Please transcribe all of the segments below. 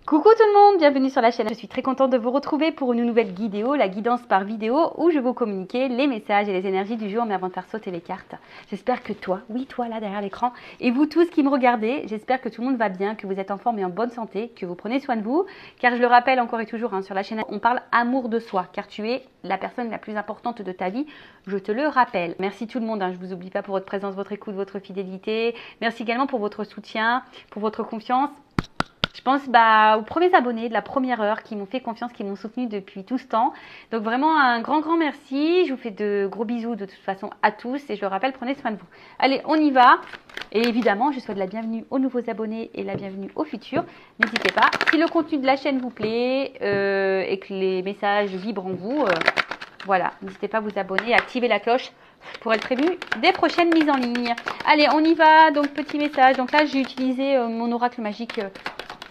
Coucou tout le monde, bienvenue sur la chaîne. Je suis très contente de vous retrouver pour une nouvelle vidéo, la guidance par vidéo, où je vais vous communiquer les messages et les énergies du jour, mais avant de faire sauter les cartes. J'espère que toi, oui toi là derrière l'écran, et vous tous qui me regardez, j'espère que tout le monde va bien, que vous êtes en forme et en bonne santé, que vous prenez soin de vous, car je le rappelle encore et toujours sur la chaîne, on parle amour de soi, car tu es la personne la plus importante de ta vie, je te le rappelle. Merci tout le monde, je ne vous oublie pas pour votre présence, votre écoute, votre fidélité. Merci également pour votre soutien, pour votre confiance. Je pense aux premiers abonnés de la première heure qui m'ont fait confiance, qui m'ont soutenu depuis tout ce temps. Donc vraiment un grand merci. Je vous fais de gros bisous de toute façon à tous. Et je le rappelle, prenez soin de vous. Allez, on y va. Et évidemment, je souhaite la bienvenue aux nouveaux abonnés et la bienvenue aux futurs. N'hésitez pas. Si le contenu de la chaîne vous plaît et que les messages vibrent en vous, voilà, n'hésitez pas à vous abonner et à activer la cloche pour être prévenu des prochaines mises en ligne. Allez, on y va. Donc, petit message. Donc là, j'ai utilisé mon oracle magique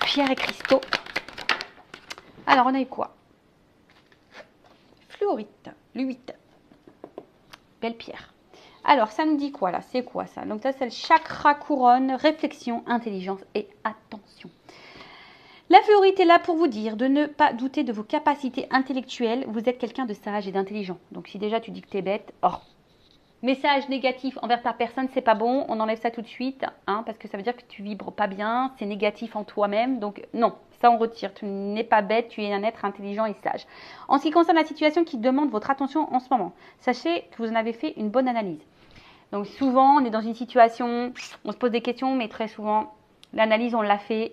pierre et cristaux. Alors, on a eu quoi? Fluorite, l'8. Belle pierre. Alors, ça nous dit quoi là? C'est quoi ça? Donc, ça, c'est le chakra couronne, réflexion, intelligence et attention. La fluorite est là pour vous dire de ne pas douter de vos capacités intellectuelles. Vous êtes quelqu'un de sage et d'intelligent. Donc, si déjà tu dis que tu es bête, message négatif envers ta personne, c'est pas bon, on enlève ça tout de suite, parce que ça veut dire que tu vibres pas bien, c'est négatif en toi-même, donc non, ça on retire, tu n'es pas bête, tu es un être intelligent et sage. En ce qui concerne la situation qui demande votre attention en ce moment, sachez que vous en avez fait une bonne analyse. Donc souvent, on est dans une situation, on se pose des questions, mais très souvent, l'analyse on l'a fait,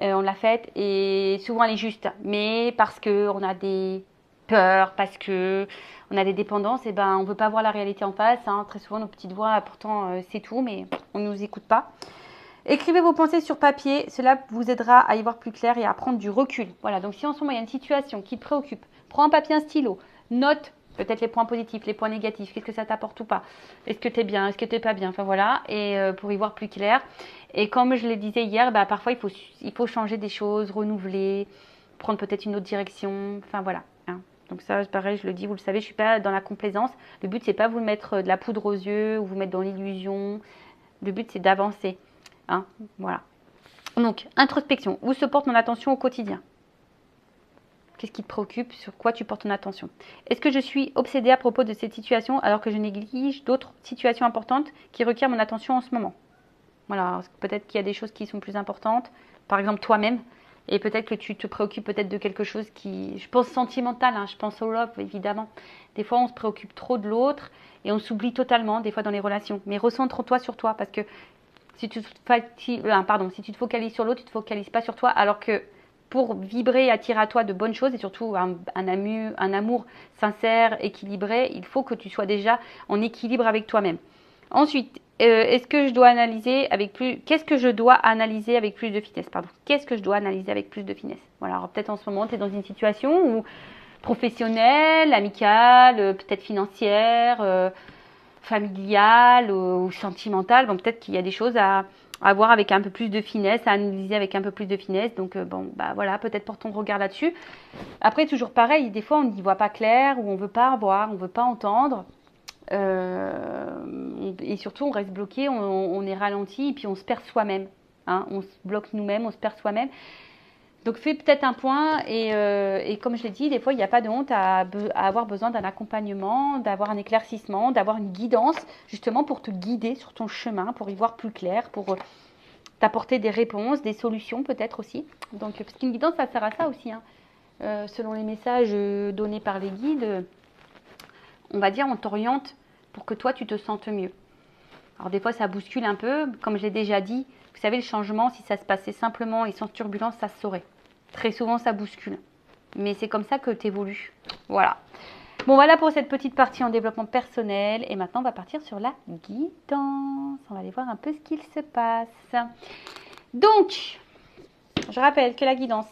on l'a faite, et souvent elle est juste, mais parce qu'on a des peur, parce que on a des dépendances, et on ne veut pas voir la réalité en face. Très souvent, nos petites voix, pourtant, c'est tout, mais on ne nous écoute pas. Écrivez vos pensées sur papier. Cela vous aidera à y voir plus clair et à prendre du recul. Voilà, donc si en ce moment, il y a une situation qui te préoccupe, prends un papier, un stylo, note peut-être les points positifs, les points négatifs, qu'est-ce que ça t'apporte ou pas. Est-ce que tu es bien, est-ce que tu n'es pas bien, enfin voilà, et pour y voir plus clair. Et comme je le disais hier, parfois, il faut changer des choses, renouveler, prendre peut-être une autre direction, enfin voilà. Donc ça, pareil, je le dis, vous le savez, je ne suis pas dans la complaisance. Le but, c'est pas vous mettre de la poudre aux yeux ou vous mettre dans l'illusion. Le but, c'est d'avancer. Voilà. Donc, introspection. Où se porte mon attention au quotidien? Qu'est-ce qui te préoccupe? Sur quoi tu portes ton attention? Est-ce que je suis obsédée à propos de cette situation alors que je néglige d'autres situations importantes qui requièrent mon attention en ce moment? Voilà, peut-être qu'il y a des choses qui sont plus importantes. Par exemple, toi-même. Et peut-être que tu te préoccupes peut-être de quelque chose qui, je pense sentimental, je pense au love évidemment. Des fois on se préoccupe trop de l'autre et on s'oublie totalement des fois dans les relations. Mais recentre-toi sur toi parce que si tu te focalises sur l'autre, tu ne te focalises pas sur toi. Alors que pour vibrer et attirer à toi de bonnes choses et surtout un amour sincère, équilibré, il faut que tu sois déjà en équilibre avec toi-même. Ensuite, qu'est-ce que je dois analyser avec plus de finesse, Qu'est-ce que je dois analyser avec plus de finesse? Voilà, alors peut-être en ce moment, tu es dans une situation où professionnelle, amicale, peut-être financière, familiale ou sentimentale. Bon, peut-être qu'il y a des choses à voir avec un peu plus de finesse, à analyser avec un peu plus de finesse. Donc, voilà, peut-être porte ton regard là-dessus. Après, toujours pareil, des fois, on n'y voit pas clair ou on ne veut pas voir, on ne veut pas entendre. Et surtout on reste bloqué, on est ralenti et puis on se perd soi-même, on se bloque nous-mêmes, on se perd soi-même. Donc fais peut-être un point et comme je l'ai dit, des fois il n'y a pas de honte à avoir besoin d'un accompagnement, d'avoir un éclaircissement, d'avoir une guidance justement pour te guider sur ton chemin, pour y voir plus clair, pour t'apporter des réponses, des solutions peut-être aussi. Donc parce qu'une guidance ça sert à ça aussi, selon les messages donnés par les guides. On va dire, on t'oriente pour que toi, tu te sentes mieux. Alors des fois, ça bouscule un peu. Comme je l'ai déjà dit, vous savez, le changement, si ça se passait simplement et sans turbulence, ça se saurait. Très souvent, ça bouscule. Mais c'est comme ça que tu évolues. Voilà. Bon, voilà pour cette petite partie en développement personnel. Et maintenant, on va partir sur la guidance. On va aller voir un peu ce qu'il se passe. Donc, je rappelle que la guidance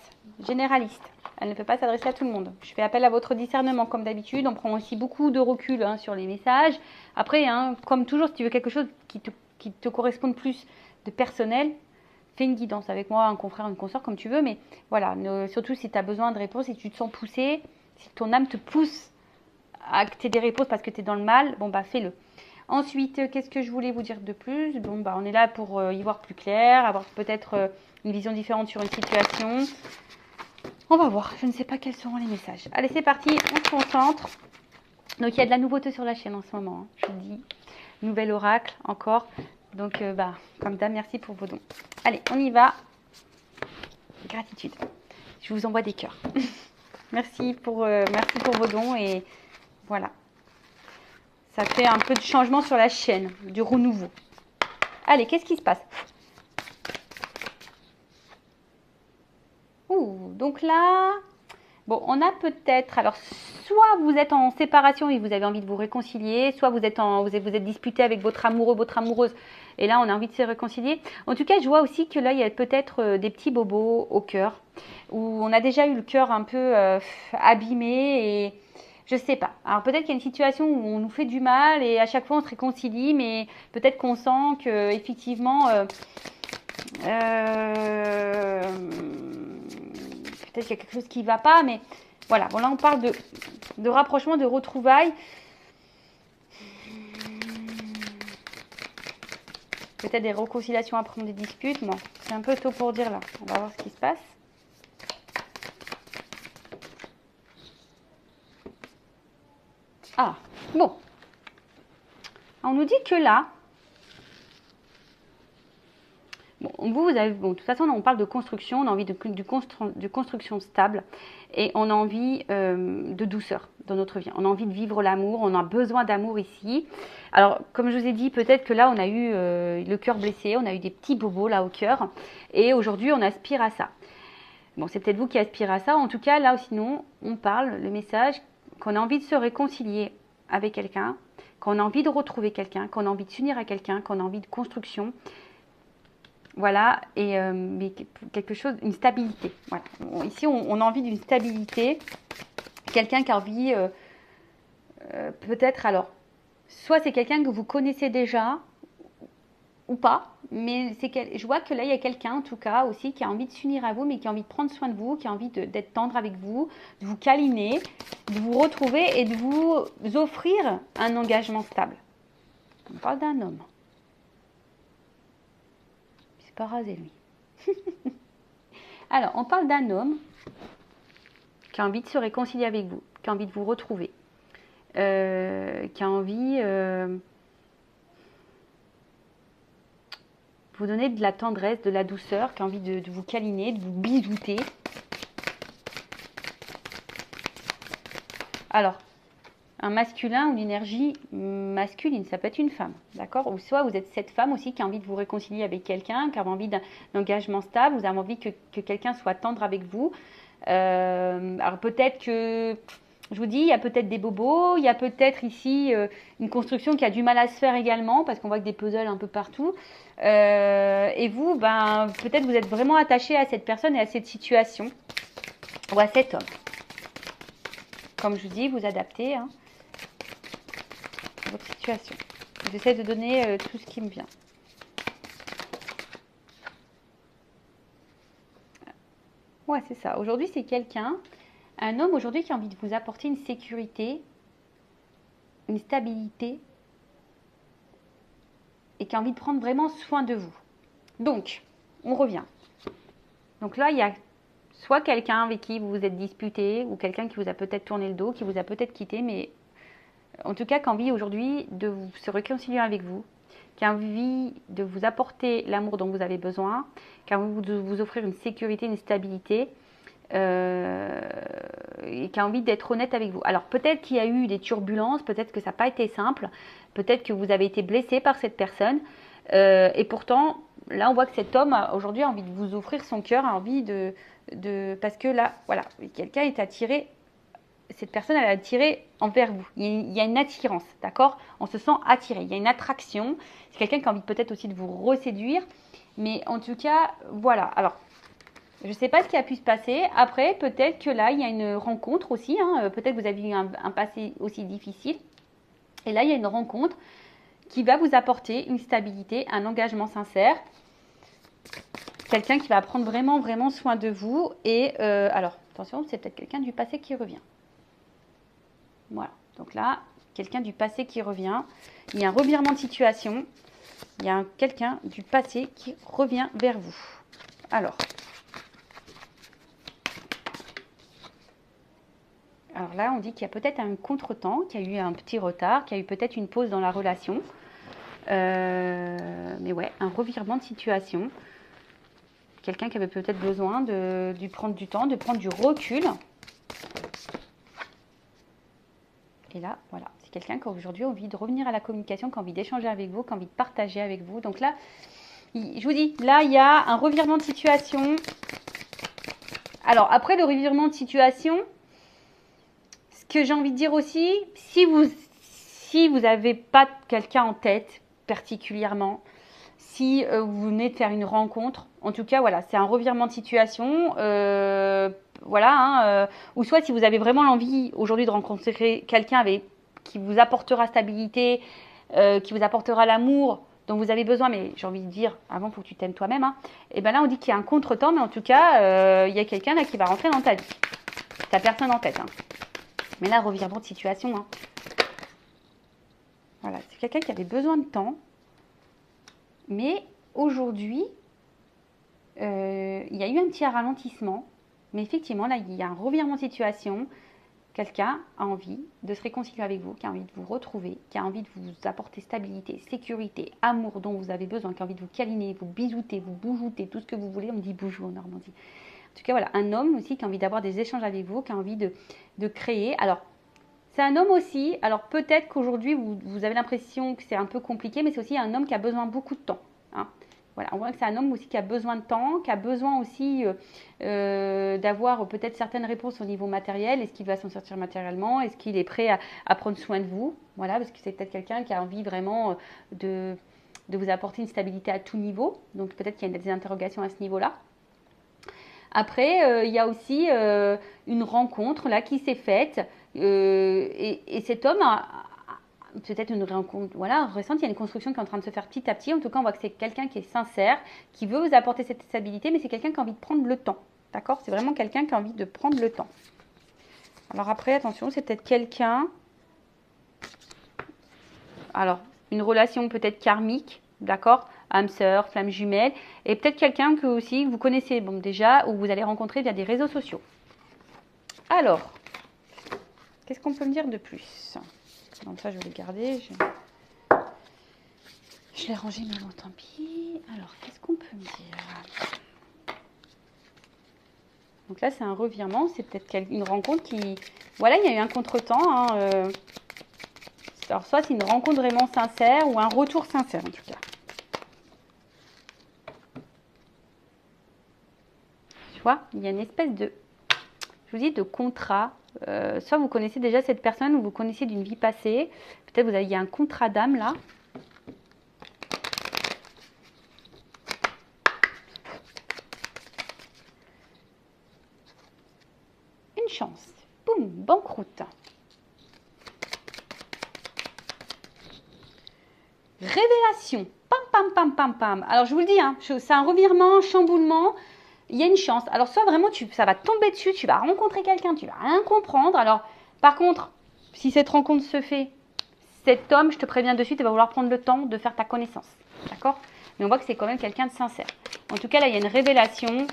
généraliste, elle ne peut pas s'adresser à tout le monde. Je fais appel à votre discernement comme d'habitude. On prend aussi beaucoup de recul sur les messages. Après, comme toujours, si tu veux quelque chose qui te corresponde plus de personnel, fais une guidance avec moi, un confrère, une consoeur, comme tu veux. Mais voilà, surtout si tu as besoin de réponses, si tu te sens poussé, si ton âme te pousse à que tu aies des réponses parce que tu es dans le mal, fais-le. Ensuite, qu'est-ce que je voulais vous dire de plus? Bon, bah, on est là pour y voir plus clair, avoir peut-être une vision différente sur une situation. On va voir, je ne sais pas quels seront les messages. Allez, c'est parti, on se concentre. Donc, il y a de la nouveauté sur la chaîne en ce moment, hein, je vous le dis. Nouvel oracle, encore. Donc, bah, comme d'hab, merci pour vos dons. Allez, on y va. Gratitude. Je vous envoie des cœurs. merci pour vos dons et voilà. Ça fait un peu de changement sur la chaîne, du renouveau. Allez, qu'est-ce qui se passe? Donc là, bon, on a peut-être, alors soit vous êtes en séparation et vous avez envie de vous réconcilier, soit vous êtes disputé avec votre amoureux, votre amoureuse, et là on a envie de se réconcilier. En tout cas, je vois aussi que là, il y a peut-être des petits bobos au cœur, où on a déjà eu le cœur un peu abîmé et je sais pas. Alors peut-être qu'il y a une situation où on nous fait du mal et à chaque fois on se réconcilie, mais peut-être qu'on sent que effectivement peut-être qu'il y a quelque chose qui ne va pas, mais voilà. Bon, là, on parle de rapprochement, de retrouvailles. Peut-être des réconciliations après des disputes. Bon, c'est un peu tôt pour dire là. On va voir ce qui se passe. Ah, bon. On nous dit que là, bon, vous avez, bon, de toute façon, on parle de construction, on a envie de construction stable et on a envie de douceur dans notre vie. On a envie de vivre l'amour, on a besoin d'amour ici. Alors, comme je vous ai dit, peut-être que là, on a eu le cœur blessé, on a eu des petits bobos là au cœur et aujourd'hui, on aspire à ça. Bon, c'est peut-être vous qui aspirez à ça. En tout cas, là, sinon, on parle, le message, qu'on a envie de se réconcilier avec quelqu'un, qu'on a envie de retrouver quelqu'un, qu'on a envie de s'unir à quelqu'un, qu'on a envie de construction. Voilà, et mais quelque chose, une stabilité. Voilà. Ici, on a envie d'une stabilité. Quelqu'un qui a envie, peut-être, alors, soit c'est quelqu'un que vous connaissez déjà, ou pas, mais je vois que là, il y a quelqu'un, en tout cas, aussi, qui a envie de s'unir à vous, mais qui a envie de prendre soin de vous, qui a envie d'être tendre avec vous, de vous câliner, de vous retrouver et de vous offrir un engagement stable. On parle d'un homme. C'est pas rasé, lui. Alors, on parle d'un homme qui a envie de se réconcilier avec vous, qui a envie de vous retrouver, qui a envie de vous donner de la tendresse, de la douceur, qui a envie de vous câliner, de vous bisouter. Alors, un masculin ou une énergie masculine, ça peut être une femme, d'accord? Ou soit vous êtes cette femme aussi qui a envie de vous réconcilier avec quelqu'un, qui a envie d'un engagement stable, vous avez envie que quelqu'un soit tendre avec vous. Alors peut-être que, je vous dis, il y a peut-être des bobos, il y a peut-être ici une construction qui a du mal à se faire également, parce qu'on voit que des puzzles un peu partout. Et vous, ben, peut-être vous êtes vraiment attaché à cette personne et à cette situation, ou à cet homme. Comme je vous dis, vous adaptez à votre situation. J'essaie de donner tout ce qui me vient. Ouais, c'est ça. Aujourd'hui, c'est quelqu'un, un homme aujourd'hui qui a envie de vous apporter une sécurité, une stabilité et qui a envie de prendre vraiment soin de vous. Donc, on revient. Donc là, il y a soit quelqu'un avec qui vous vous êtes disputé ou quelqu'un qui vous a peut-être tourné le dos, qui vous a peut-être quitté, mais en tout cas, qui a envie aujourd'hui de se réconcilier avec vous, qui a envie de vous apporter l'amour dont vous avez besoin, qui a envie de vous offrir une sécurité, une stabilité, et qui a envie d'être honnête avec vous. Alors peut-être qu'il y a eu des turbulences, peut-être que ça n'a pas été simple, peut-être que vous avez été blessé par cette personne, et pourtant, là on voit que cet homme aujourd'hui a envie de vous offrir son cœur, a envie parce que là, voilà, quelqu'un est attiré. Cette personne, elle est attirée envers vous. Il y a une attirance, d'accord? On se sent attiré. Il y a une attraction. C'est quelqu'un qui a envie peut-être aussi de vous reséduire. Mais en tout cas, voilà. Alors, je ne sais pas ce qui a pu se passer. Après, peut-être que là, il y a une rencontre aussi. Hein. Peut-être que vous avez eu un passé aussi difficile. Et là, il y a une rencontre qui va vous apporter une stabilité, un engagement sincère. Quelqu'un qui va prendre vraiment, vraiment soin de vous. Et alors, attention, c'est peut-être quelqu'un du passé qui revient. Voilà, donc là, quelqu'un du passé qui revient. Il y a un revirement de situation. Il y a quelqu'un du passé qui revient vers vous. Alors là, on dit qu'il y a peut-être un contretemps, qu'il y a eu un petit retard, qu'il y a eu peut-être une pause dans la relation. Mais ouais, un revirement de situation. Quelqu'un qui avait peut-être besoin de prendre du temps, de prendre du recul. Et là, voilà, c'est quelqu'un qui aujourd'hui a envie de revenir à la communication, qui a envie d'échanger avec vous, qui a envie de partager avec vous. Donc là, je vous dis, là, il y a un revirement de situation. Alors, après le revirement de situation, ce que j'ai envie de dire aussi, si vous n'avez pas quelqu'un en tête particulièrement, si vous venez de faire une rencontre, en tout cas, voilà, c'est un revirement de situation. Voilà, ou soit si vous avez vraiment l'envie aujourd'hui de rencontrer quelqu'un qui vous apportera stabilité, qui vous apportera l'amour dont vous avez besoin, mais j'ai envie de dire, avant, il faut que tu t'aimes toi-même. Hein. Et bien là, on dit qu'il y a un contretemps, mais en tout cas, il y a quelqu'un là qui va rentrer dans ta vie. T'as personne en tête. Hein. Mais là, revirement de situation. Hein. Voilà, c'est quelqu'un qui avait besoin de temps. Mais aujourd'hui, il y a eu un petit ralentissement. Mais effectivement, là, il y a un revirement de situation. Quelqu'un a envie de se réconcilier avec vous, qui a envie de vous retrouver, qui a envie de vous apporter stabilité, sécurité, amour dont vous avez besoin, qui a envie de vous câliner, vous bisouter, vous boujouter, tout ce que vous voulez. On dit boujou en Normandie. En tout cas, voilà, un homme aussi qui a envie d'avoir des échanges avec vous, qui a envie de créer. Alors, c'est un homme aussi. Alors, peut-être qu'aujourd'hui, vous avez l'impression que c'est un peu compliqué, mais c'est aussi un homme qui a besoin de beaucoup de temps. Hein. Voilà, on voit que c'est un homme aussi qui a besoin de temps, qui a besoin aussi d'avoir peut-être certaines réponses au niveau matériel. Est-ce qu'il va s'en sortir matériellement? Est-ce qu'il est prêt à prendre soin de vous? Voilà, parce que c'est peut-être quelqu'un qui a envie vraiment de vous apporter une stabilité à tout niveau. Donc peut-être qu'il y a des interrogations à ce niveau-là. Après, il y a aussi une rencontre là qui s'est faite et cet homme a peut-être une rencontre récente, il y a une construction qui est en train de se faire petit à petit. En tout cas, on voit que c'est quelqu'un qui est sincère, qui veut vous apporter cette stabilité, mais c'est quelqu'un qui a envie de prendre le temps. D'accord? C'est vraiment quelqu'un qui a envie de prendre le temps. Alors après, attention, c'est peut-être quelqu'un... Alors, une relation peut-être karmique, d'accord? Âme sœur, flamme jumelle, et peut-être quelqu'un que aussi vous connaissez bon, déjà, ou vous allez rencontrer via des réseaux sociaux. Alors, qu'est-ce qu'on peut me dire de plus? Donc ça, je vais le garder. Je l'ai rangé, mais bon, tant pis. Alors, qu'est-ce qu'on peut me dire? Donc là, c'est un revirement. C'est peut-être une rencontre qui... Voilà, il y a eu un contretemps. Hein, Alors, soit c'est une rencontre vraiment sincère ou un retour sincère, en tout cas. Tu vois, il y a une espèce de... Je vous dis, de contrat. Soit vous connaissez déjà cette personne ou vous connaissez d'une vie passée. Peut-être il y a un contrat d'âme là. Une chance. Boum, banqueroute. Révélation. Pam, pam, pam, pam, pam. Alors je vous le dis, hein, c'est un revirement, un chamboulement. Il y a une chance. Alors soit vraiment, ça va tomber dessus, tu vas rencontrer quelqu'un, tu vas rien comprendre. Alors par contre, si cette rencontre se fait, cet homme, je te préviens de suite, il va vouloir prendre le temps de faire ta connaissance. D'accord? Mais on voit que c'est quand même quelqu'un de sincère. En tout cas, là, il y a une révélation,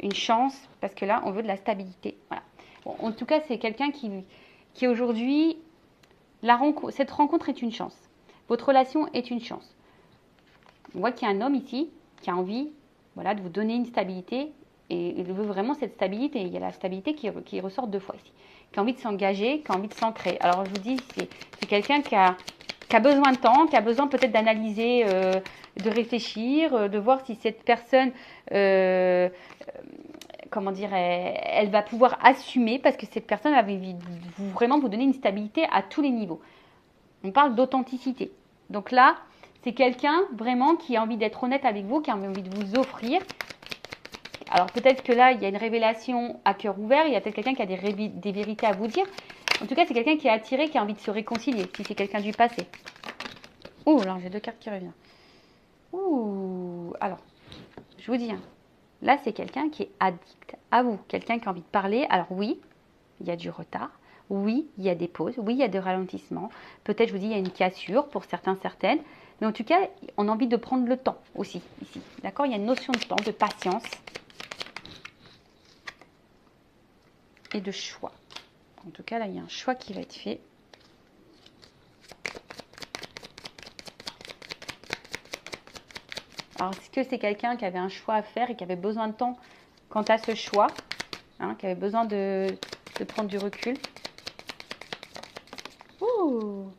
une chance, parce que là, on veut de la stabilité. Voilà. Bon, en tout cas, c'est quelqu'un qui aujourd'hui, cette rencontre est une chance. Votre relation est une chance. On voit qu'il y a un homme ici qui a envie de vous donner une stabilité et il veut vraiment cette stabilité. Il y a la stabilité qui ressort deux fois ici. Qui a envie de s'engager, qui a envie de s'ancrer. Alors je vous dis, c'est quelqu'un qui a besoin de temps, qui a besoin peut-être d'analyser, de réfléchir, de voir si cette personne, comment dire, elle va pouvoir assumer parce que cette personne va vraiment vous donner une stabilité à tous les niveaux. On parle d'authenticité. Donc là, c'est quelqu'un vraiment qui a envie d'être honnête avec vous, qui a envie de vous offrir. Alors peut-être que là, il y a une révélation à cœur ouvert, il y a peut-être quelqu'un qui a des vérités à vous dire. En tout cas, c'est quelqu'un qui est attiré, qui a envie de se réconcilier, si c'est quelqu'un du passé. Ouh, alors j'ai deux cartes qui reviennent. Ouh, alors, je vous dis, hein, là c'est quelqu'un qui est addict à vous, quelqu'un qui a envie de parler. Alors oui, il y a du retard. Oui, il y a des pauses, oui, il y a des ralentissements. Peut-être, je vous dis, il y a une cassure pour certains, certaines. Mais en tout cas, on a envie de prendre le temps aussi, ici. D'accord? Il y a une notion de temps, de patience et de choix. En tout cas, là, il y a un choix qui va être fait. Alors, est-ce que c'est quelqu'un qui avait un choix à faire et qui avait besoin de temps quant à ce choix, hein, qui avait besoin de prendre du recul? Ouh.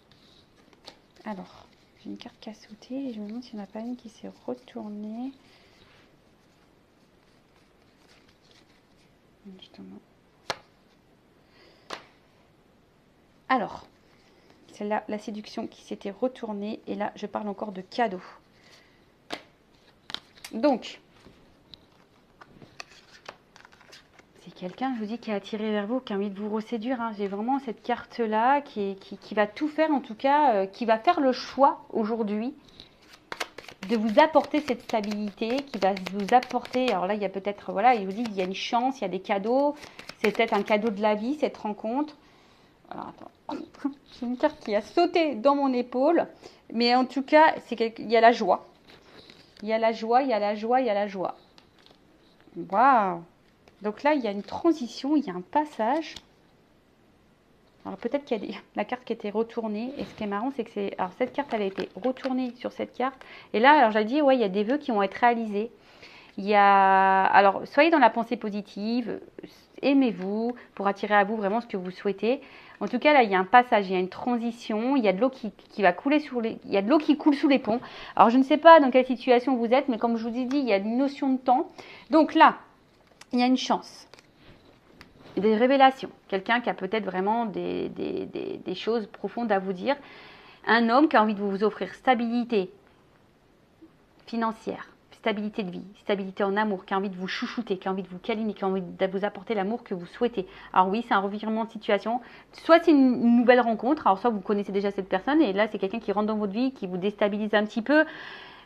Alors, j'ai une carte qui a sauté et je me demande s'il n'y en a pas une qui s'est retournée. Justement. Alors, c'est là la séduction qui s'était retournée et là, je parle encore de cadeau. Donc, c'est quelqu'un, je vous dis, qui est attiré vers vous, qui a envie de vous reséduire. Hein. J'ai vraiment cette carte-là qui va tout faire, en tout cas, qui va faire le choix aujourd'hui de vous apporter cette stabilité, qui va vous apporter, alors là, il y a peut-être, voilà, il vous dit, il y a une chance, il y a des cadeaux, c'est peut-être un cadeau de la vie, cette rencontre. Alors, attends, j'ai une carte qui a sauté dans mon épaule, mais en tout cas, il y a la joie. Il y a la joie, il y a la joie, il y a la joie. Waouh! Donc là, il y a une transition, il y a un passage. Alors peut-être qu'il y a la carte qui était retournée. Et ce qui est marrant, c'est que alors cette carte, elle a été retournée sur cette carte. Et là, alors j'ai dit, ouais, il y a des vœux qui vont être réalisés. Il y a, alors soyez dans la pensée positive, aimez-vous pour attirer à vous vraiment ce que vous souhaitez. En tout cas, là, il y a un passage, il y a une transition, il y a de l'eau qui va couler il y a de l'eau qui coule sous les ponts. Alors je ne sais pas dans quelle situation vous êtes, mais comme je vous ai dit, il y a une notion de temps. Donc là, il y a une chance. Des révélations, quelqu'un qui a peut-être vraiment des choses profondes à vous dire, un homme qui a envie de vous offrir stabilité financière, stabilité de vie, stabilité en amour, qui a envie de vous chouchouter, qui a envie de vous câliner, qui a envie de vous apporter l'amour que vous souhaitez. Alors oui, c'est un revirement de situation, soit c'est une nouvelle rencontre, alors soit vous connaissez déjà cette personne et là c'est quelqu'un qui rentre dans votre vie, qui vous déstabilise un petit peu,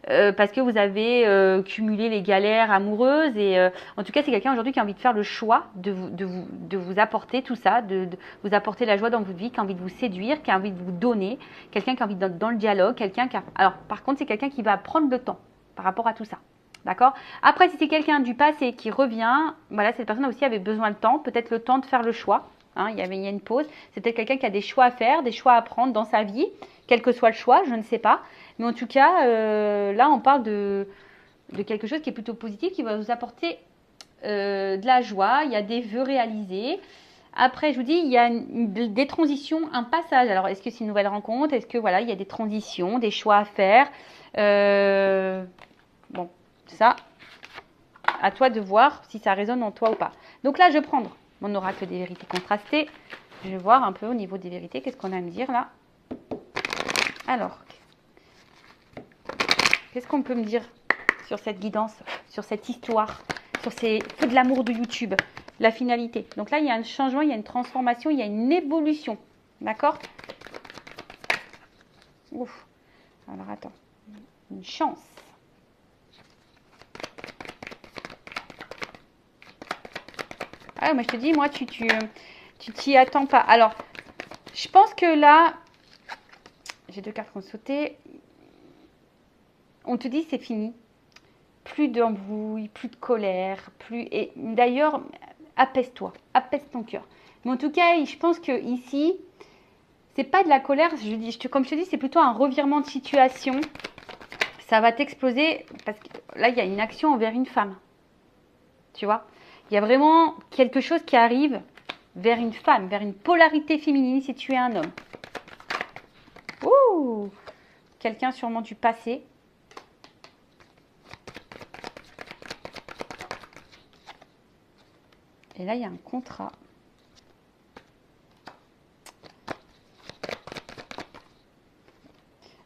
parce que vous avez cumulé les galères amoureuses et en tout cas c'est quelqu'un aujourd'hui qui a envie de faire le choix de vous apporter tout ça, de vous apporter la joie dans votre vie, qui a envie de vous séduire, qui a envie de vous donner, quelqu'un qui a envie d'être dans le dialogue, quelqu'un qui a... Alors par contre c'est quelqu'un qui va prendre le temps par rapport à tout ça. D'accord? Après, si c'est quelqu'un du passé qui revient, voilà, cette personne aussi avait besoin de temps, peut-être le temps de faire le choix. Hein, il y a une pause. C'est peut-être quelqu'un qui a des choix à faire, des choix à prendre dans sa vie, quel que soit le choix, je ne sais pas. Mais en tout cas, là, on parle de quelque chose qui est plutôt positif, qui va vous apporter de la joie. Il y a des vœux réalisés. Après, je vous dis, il y a des transitions, un passage. Alors, est-ce que c'est une nouvelle rencontre? Est-ce que, voilà, il y a des transitions, des choix à faire? Bon, ça, à toi de voir si ça résonne en toi ou pas. Donc là, je vais prendre mon oracle des vérités contrastées. Je vais voir un peu au niveau des vérités, qu'est-ce qu'on a à me dire là. Alors, qu'est-ce qu'on peut me dire sur cette guidance, sur cette histoire, sur ces feux de l'amour de YouTube, la finalité. Donc là, il y a un changement, il y a une transformation, il y a une évolution. D'accord? Ouf. Alors, attends. Une chance. Ah, moi je te dis, moi, tu t'y attends pas. Alors, je pense que là, j'ai deux cartes qui ont sauté. On te dit, c'est fini. Plus d'embrouille, plus de colère, plus. Et d'ailleurs, apaise-toi, apaise ton cœur. Mais en tout cas, je pense que ici, c'est pas de la colère. Comme je te dis, c'est plutôt un revirement de situation. Ça va t'exploser parce que là, il y a une action envers une femme. Tu vois? Il y a vraiment quelque chose qui arrive vers une femme, vers une polarité féminine si tu es un homme. Ouh! Quelqu'un sûrement du passé. Et là, il y a un contrat.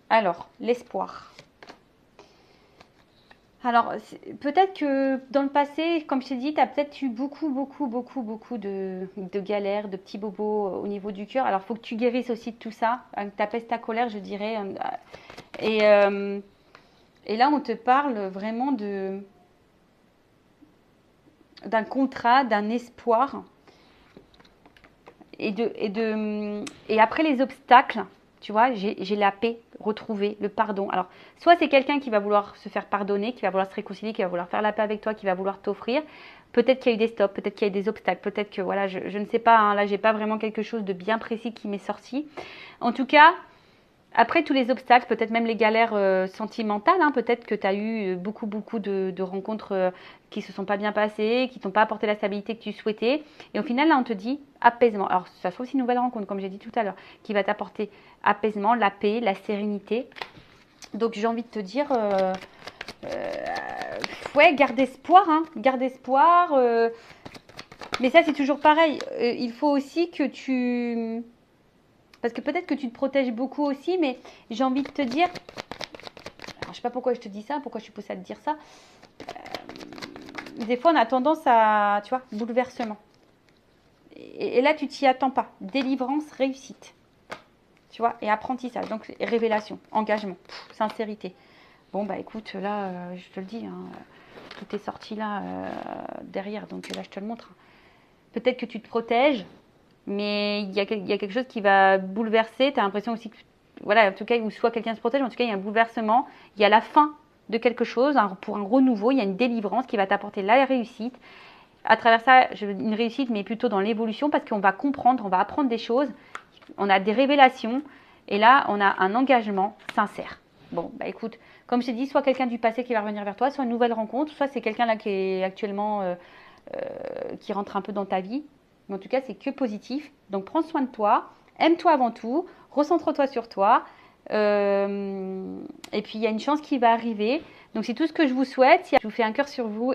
Alors, l'espoir. Alors, peut-être que dans le passé, comme je t'ai dit, tu as peut-être eu beaucoup de galères, de petits bobos au niveau du cœur. Alors, il faut que tu guérisses aussi de tout ça, que tu apaises ta colère, je dirais. Et là, on te parle vraiment d'un contrat, d'un espoir. et après les obstacles, tu vois, j'ai la paix retrouvée, le pardon. Alors, soit c'est quelqu'un qui va vouloir se faire pardonner, qui va vouloir se réconcilier, qui va vouloir faire la paix avec toi, qui va vouloir t'offrir. Peut-être qu'il y a eu des stops, peut-être qu'il y a eu des obstacles, peut-être que, voilà, je ne sais pas, hein, là, j'ai pas vraiment quelque chose de bien précis qui m'est sorti. En tout cas, après tous les obstacles, peut-être même les galères sentimentales, hein, peut-être que tu as eu beaucoup de rencontres qui ne se sont pas bien passées, qui t'ont pas apporté la stabilité que tu souhaitais. Et au final, là, on te dit apaisement. Alors, ça sera aussi une nouvelle rencontre, comme j'ai dit tout à l'heure, qui va t'apporter apaisement, la paix, la sérénité. Donc, j'ai envie de te dire, ouais, garde espoir, hein, garde espoir. Mais ça, c'est toujours pareil. Il faut aussi que tu... Parce que peut-être que tu te protèges beaucoup aussi, mais j'ai envie de te dire... Alors, je ne sais pas pourquoi je te dis ça, pourquoi je suis poussée à te dire ça. Des fois, on a tendance à, tu vois, bouleversement. Et là, tu t'y attends pas. Délivrance, réussite. Tu vois, et apprentissage. Donc, révélation, engagement, sincérité. Bon, bah écoute, là, je te le dis, hein, tout est sorti là, derrière. Donc là, je te le montre. Peut-être que tu te protèges, mais il y a quelque chose qui va bouleverser. Tu as l'impression aussi que, voilà, en tout cas, ou soit quelqu'un se protège, mais en tout cas, il y a un bouleversement. Il y a la fin de quelque chose, hein, pour un renouveau. Il y a une délivrance qui va t'apporter la réussite. À travers ça, une réussite, mais plutôt dans l'évolution, parce qu'on va comprendre, on va apprendre des choses. On a des révélations. Et là, on a un engagement sincère. Bon, bah écoute, comme je t'ai dit, soit quelqu'un du passé qui va revenir vers toi, soit une nouvelle rencontre, soit c'est quelqu'un là qui est actuellement... qui rentre un peu dans ta vie. Mais en tout cas, c'est que positif. Donc, prends soin de toi, aime-toi avant tout, recentre-toi sur toi. Et puis, il y a une chance qui va arriver. Donc, c'est tout ce que je vous souhaite. Je vous fais un cœur sur vous.